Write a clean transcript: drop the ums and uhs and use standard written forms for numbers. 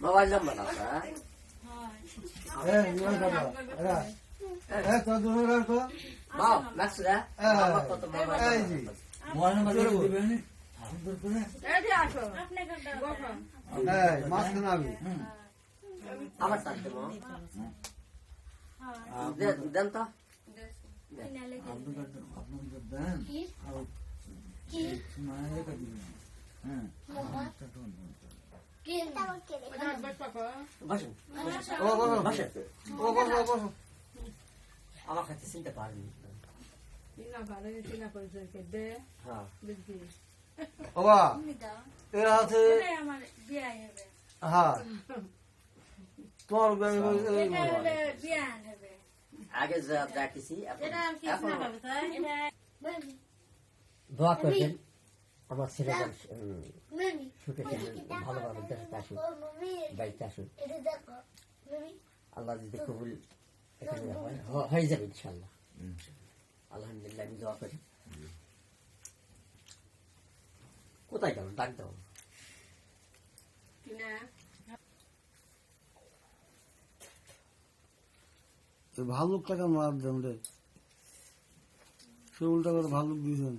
mobile number আছে বাও নাকসুরা আমার কত মোবাইল নাম্বার দিবেন সুন্দর করে এই আসো আপনি কোনটা বসো এই মাছ খানা আমি আমার তাতে মো দেন তো আপনাদের দেন আর কি মায়ের কাছে দিবেন হ্যাঁ বসুন ও বসো বসে ও বসো বসো আমার কাছে চিনতে পারবি হ্যাঁ ও বা এর হাতে আমার বিয়ে হবে হ্যাঁ তোমার বিয়ে হবে আগে যা দেখেছি এটা কি না হবে তাই এটা দোয়া করবেন আমার ছেলে সুখে ভালোভাবে দেশে আসুক বাড়িতে আসুক আল্লাহ যদি কবুল এখানে হয়ে যাবে ইনশাল্লাহ আলহামদুলিল্লাহ আমি দোয়া করি কোথায় গেল ডাক দাও ভালুক টাকা মার দেন রে সে উল্টা করে ভালুক দিয়েছেন